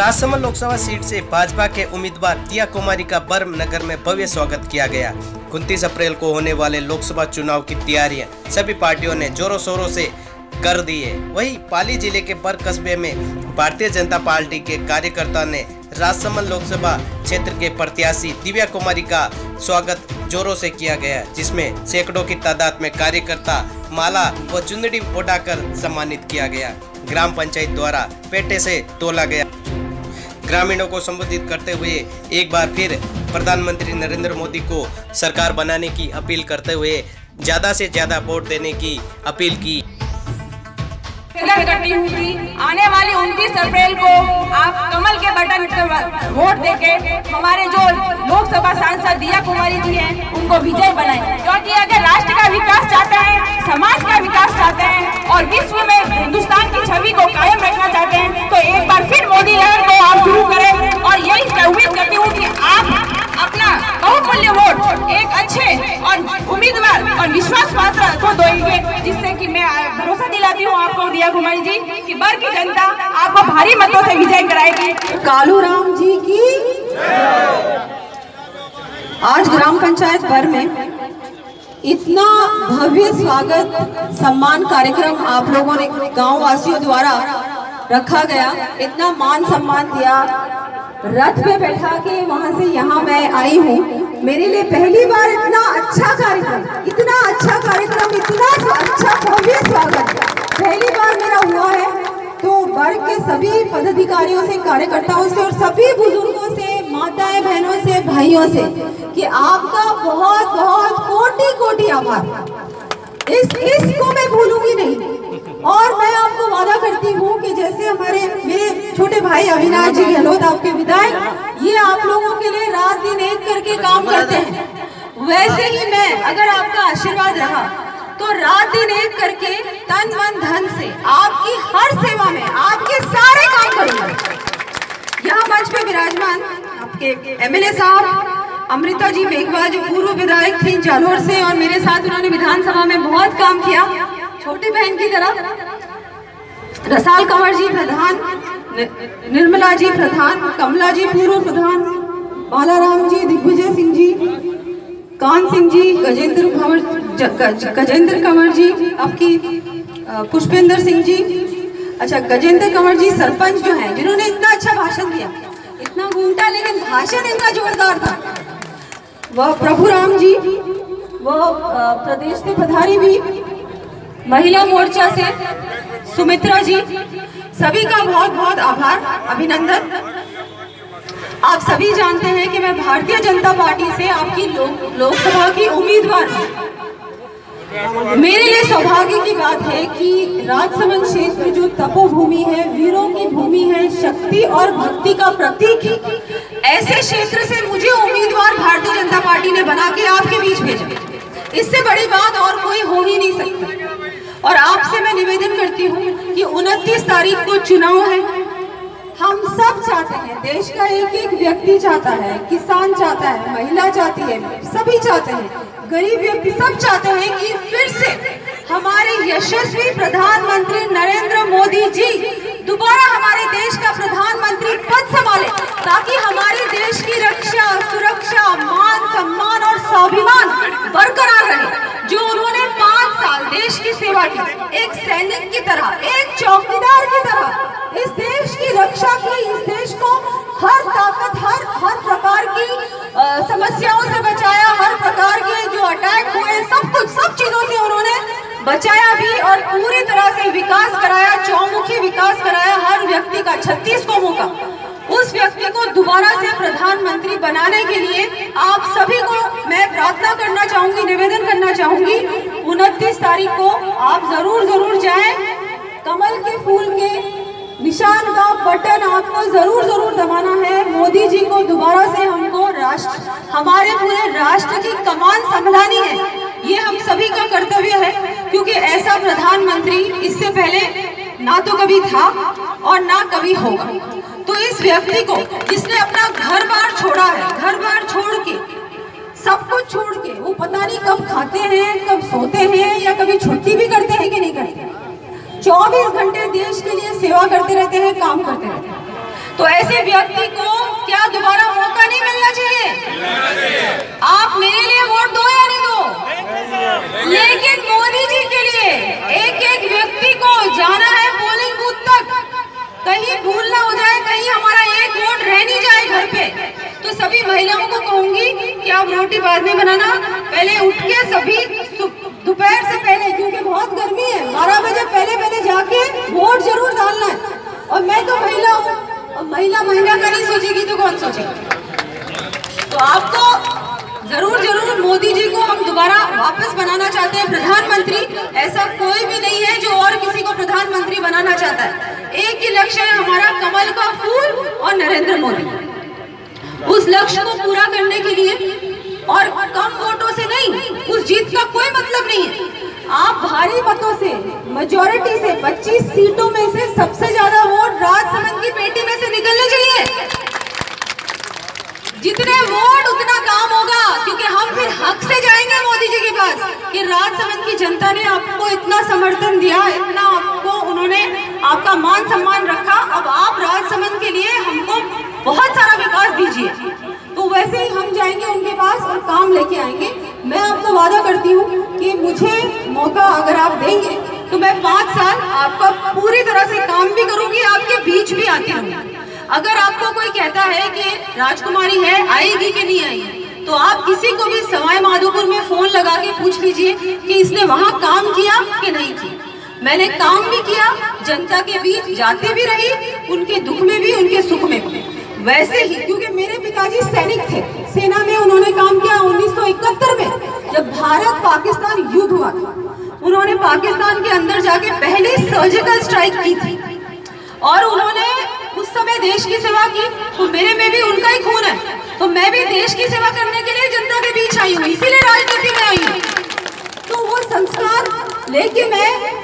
Rajsamand Lok Sabha seat से भाजपा के उम्मीदवार दिया कुमारी का बर्म नगर में भव्य स्वागत किया गया। 29 अप्रैल को होने वाले लोकसभा चुनाव की तैयारियां सभी पार्टियों ने जोरों शोरों से कर दी है। वहीं पाली जिले के बर कस्बे में भारतीय जनता पार्टी के कार्यकर्ता ने राजसमंद लोकसभा क्षेत्र के प्रत्याशी दिव्या कुमारी का स्वागत जोरों से किया गया, जिसमें सैकड़ों की तादाद में कार्यकर्ता माला व चुंदड़ी उठाकर सम्मानित किया गया। ग्राम पंचायत द्वारा पेटे से तोला गया। ग्रामीणों को संबोधित करते हुए एक बार फिर प्रधानमंत्री नरेंद्र मोदी को सरकार बनाने की अपील करते हुए ज्यादा से ज्यादा वोट देने की अपील की। करती हुई आने वाली 29 अप्रैल को आप कमल के बटन पर वोट देके हमारे जो लोकसभा सांसद दिया कुमारी जी हैं उनको विजय बनाएं, क्योंकि अगर राष्ट्र का विकास चाहते हैं, समाज का विकास चाहते हैं और विश्व में हिंदुस्तान की छवि को कायम रखना चाहते हैं तो एक बार फिर मोदी लहर को आप शुरू करें। और यही उम्मीद करती हूँ कि आप अपना बहुमूल्य वोट एक अच्छे और उम्मीदवार और विश्वास पात्र को देंगे, जिससे कि मैं भरोसा दिलाती हूँ आपको दिया कुमारी जी कि बर की जनता आपको भारी मतों से विजय कराएगी। कालू राम जी की आज ग्राम पंचायत बर में इतना भव्य स्वागत सम्मान कार्यक्रम आप लोगों ने गांव वासियों द्वारा रखा गया, इतना मान सम्मान दिया। रथ पे बैठा के वहां से यहाँ मैं आई हूँ, मेरे लिए पहली बार इतना अच्छा कार्यक्रम, इतना अच्छा भव्य स्वागत पहली बार मेरा हुआ है। तो वर्ग के सभी पदाधिकारियों से, कार्यकर्ताओं से और सभी बुजुर्गों से, माताएं बहनों से, भाइयों से कि आपका बहुत बहुत कोटि कोटि आभार। इसको मैं भूलूंगी नहीं। और मैं आपको वादा करती हूँ कि जैसे मेरे छोटे भाई अविनाश जी गहलोत आपके विधायक, ये आप लोगों के लिए रात दिन एक करके काम करते हैं, वैसे ही मैं अगर आपका आशीर्वाद रहा तो रात दिन एक करके तन मन धन से आपकी हर सेवा में आपके सारे काम करूंगा। यहाँ मंच पे विराजमान आपके एमएलए साहब अमृता जी मेघवाल, जो पूर्व विधायक थी जालोर से और मेरे साथ उन्होंने विधानसभा में बहुत काम किया छोटी बहन की तरह। रसाल कंवर जी प्रधान, निर्मला जी प्रधान, कमला जी पूर्व प्रधान, बालाराम जी, दिग्विजय सिंह जी, कान सिंह जी, गजेंद्र कंवर जी, आपकी पुष्पेंद्र सिंह जी, अच्छा गजेंद्र कंवर जी सरपंच जो हैं जिन्होंने इतना अच्छा भाषण दिया, इतना घूमता लेकिन भाषण इतना जोरदार था, वह प्रभु राम जी, वह प्रदेश से पधारी भी महिला मोर्चा से सुमित्रा जी, सभी का बहुत बहुत आभार, अभिनंदन। आप सभी जानते हैं कि मैं भारतीय जनता पार्टी से आपकी लोकसभा की उम्मीदवार हूँ। मेरे लिए सौभाग्य की बात है कि राजसमंद क्षेत्र जो तपोभूमि है, वीरों की भूमि है, शक्ति और भक्ति का प्रतीक है, ऐसे क्षेत्र से मुझे उम्मीदवार भारतीय जनता पार्टी ने बना के आपके बीच भेजा। इससे बड़ी बात और कोई हो ही नहीं सकती। और आपसे मैं निवेदन करती हूँ कि 29 तारीख को चुनाव है। हम सब चाहते हैं, देश का एक एक व्यक्ति चाहता है, किसान चाहता है, महिला चाहती है, सभी चाहते हैं, गरीब व्यक्ति सब चाहते हैं कि फिर से हमारे यशस्वी प्रधानमंत्री नरेंद्र मोदी जी दोबारा हमारे देश का प्रधानमंत्री पद संभाले, ताकि हमारे देश की रक्षा, सुरक्षा, मान सम्मान और स्वाभिमान बरकरार रहे। जो उन्होंने 5 साल देश की सेवा की, एक सैनिक की तरह, एक चौकीदार की तरह इस देश की रक्षा की, इस देश को हर ताकत, हर प्रकार की समस्याओं से बचाया, हर प्रकार के जो अटैक हुए सब चीजों से उन्होंने बचाया भी और पूरी तरह से विकास कराया, चौमुखी विकास कराया हर व्यक्ति का, 36 कौमों का। उस व्यक्ति को दोबारा से प्रधानमंत्री बनाने के लिए आप सभी को मैं प्रार्थना करना चाहूंगी, निवेदन करना चाहूंगी, 29 तारीख को आप जरूर जाएं। कमल के फूल के निशान का बटन आपको जरूर दबाना है। मोदी जी को दोबारा से हमको हमारे पूरे राष्ट्र की कमान संभालनी है, ये हम सभी का कर्तव्य है, क्योंकि ऐसा प्रधानमंत्री इससे पहले ना तो कभी था और ना कभी होगा। तो इस व्यक्ति को, जिसने अपना घर बार छोड़ा है, घर बार छोड़ के, सब कुछ छोड़ के, वो पता नहीं कब खाते हैं, कब सोते हैं या कभी छुट्टी भी करते हैं कि नहीं करते, 24 घंटे देश के लिए सेवा करते रहते हैं, काम करते रहते हैं। तो ऐसे व्यक्ति को क्या दोबारा मौका नहीं मिलना चाहिए? आप मेरे लिए वोट दो या नहीं दो, लेकिन मोदी जी के लिए एक एक व्यक्ति को जाना है पोलिंग बूथ तक, कहीं भूल ना हो जाए, कहीं हमारा एक वोट रह नहीं जाए घर पे। तो सभी महिलाओं को कहूंगी कि आप रोटी बाद में बनाना, पहले उठ के सभी दोपहर से पहले, क्योंकि बहुत गर्मी है, 12 बजे पहले जाके वोट जरूर डालना है। और मैं तो महिला हूँ, और महिला महिला का नहीं सोचेगी तो कौन सोचेगी? तो आपको जरूर मोदी जी को हम दोबारा वापस बनाना चाहते हैं प्रधानमंत्री। ऐसा कोई भी नहीं है जो और किसी को प्रधानमंत्री बनाना चाहता है। एक ही लक्ष्य है हमारा, कमल का फूल और नरेंद्र मोदी। उस लक्ष्य को पूरा करने के लिए, और कम वोटों से नहीं, उस जीत का कोई मतलब नहीं है। आप भारी मतों से, मेजॉरिटी से, 25 सीटों में से सबसे ज्यादा वोट राजसमंद की पेटी में से निकलने चाहिए। जितने वोट उतना काम होगा, क्योंकि हम फिर हक से जाएंगे मोदी जी के पास कि राजसमंद की जनता ने आपको इतना समर्थन दिया, इतना आपको उन्होंने आपका मान सम्मान रखा, अब आप राजसमंद के लिए हमको बहुत सारा विकास दीजिए। तो वैसे ही हम जाएंगे उनके पास और काम लेके आएंगे। मैं आपको वादा करती हूँ कि मुझे मौका अगर आप देंगे तो मैं 5 साल आपका पूरी तरह से काम भी करूंगी, आपके बीच भी आती रहूंगी। अगर आपको कोई कहता है कि राजकुमारी है, आएगी कि नहीं आएगी, तो आप किसी को भी सवाई माधोपुर में फोन लगा के पूछ लीजिए कि इसने वहां काम किया कि नहीं किया। मैंने काम भी किया, जनता के बीच जाती भी रही, उनके दुख में भी, उनके सुख में भी। वैसे ही, क्योंकि मेरे पिताजी सैनिक थे, सेना में उन्होंने काम किया 1971 में, जब भारत पाकिस्तान युद्ध हुआ था। उन्होंने पाकिस्तान के अंदर जाके पहली सर्जिकल स्ट्राइक की थी और उन्होंने उस समय देश की सेवा की। तो मेरे में भी उनका ही खून है, तो मैं भी देश की सेवा करने के लिए जनता के बीच आई हूँ, इसीलिए राजनीति में आई हूँ। तो वो संस्कार लेके मैं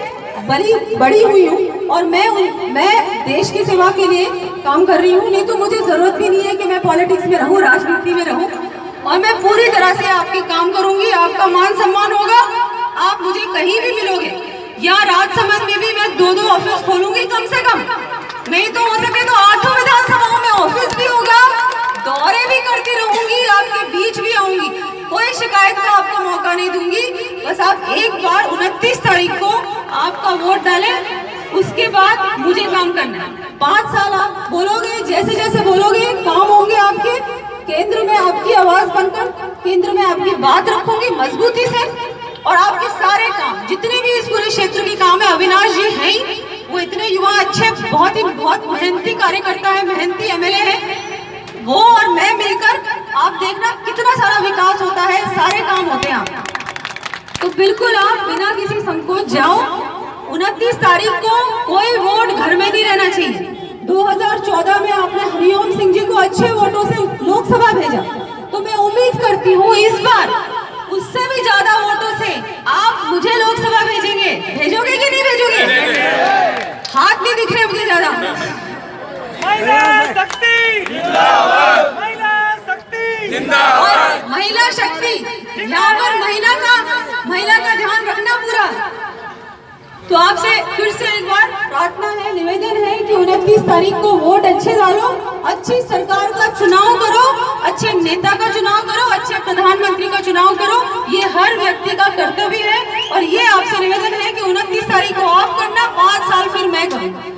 बड़ी हुई हूँ और मैं देश की सेवा के लिए काम कर रही हूँ। नहीं तो मुझे जरूरत भी नहीं है कि मैं पॉलिटिक्स में रहूँ, राजनीति में रहूँ, और मैं पूरी तरह से आपके काम करूंगी। आपका मान सम्मान होगा, आप मुझे कहीं भी मिलोगे, या राजसमंद में भी मैं 2-2 ऑफिस खोलूंगी कम से कम, नहीं तो हो सके तो 8 विधानसभाओं में ऑफिस भी होगा, दौरे भी करती रहूंगी, आपके बीच भी आऊंगी, कोई शिकायत का आपको मौका नहीं दूंगी। बस आप एक बार 29 तारीख को आपका वोट डालें, उसके बाद मुझे काम करना है। 5 साल आप बोलोगे, जैसे जैसे बोलोगे काम होंगे आपके। केंद्र में आपकी आवाज बनकर, केंद्र में आपकी बात रखूंगी मजबूती से, और आपके सारे काम, जितने भी इस पूरे क्षेत्र के काम है, अविनाश जी हैं ही, वो इतने युवा अच्छे, बहुत मेहनती कार्यकर्ता है, मेहनती एमएलए है, वो और मैं मिलकर आप देखना कितना सारा विकास होता है, सारे काम होते हैं। तो बिल्कुल आप बिना किसी संकोच जाओ। 29 तारीख को कोई वोट घर में नहीं रहना चाहिए। 2014 में आपने हरिओम सिंह जी को अच्छे वोटों से लोकसभा भेजा, तो मैं उम्मीद करती हूँ इस बार उससे भी ज्यादा वोटों से आप मुझे लोकसभा भेजेंगे। भेजोगे कि नहीं भेजोगे? हाथ नहीं दिख रहे मुझे ज्यादा। महिला शक्ति जिंदाबाद, महिला शक्ति जिंदाबाद, महिला शक्ति, यहाँ पर महिला का ध्यान रखना पूरा। तो आपसे फिर से एक बार प्रार्थना है, निवेदन है कि 29 तारीख को वोट अच्छे डालो, अच्छी सरकार का चुनाव करो, अच्छे नेता का चुनाव करो, अच्छे प्रधानमंत्री का चुनाव करो। ये हर व्यक्ति का कर्तव्य है, और ये आपसे निवेदन है कि 29 तारीख को आप करना, 5 साल फिर मैं करूँगा।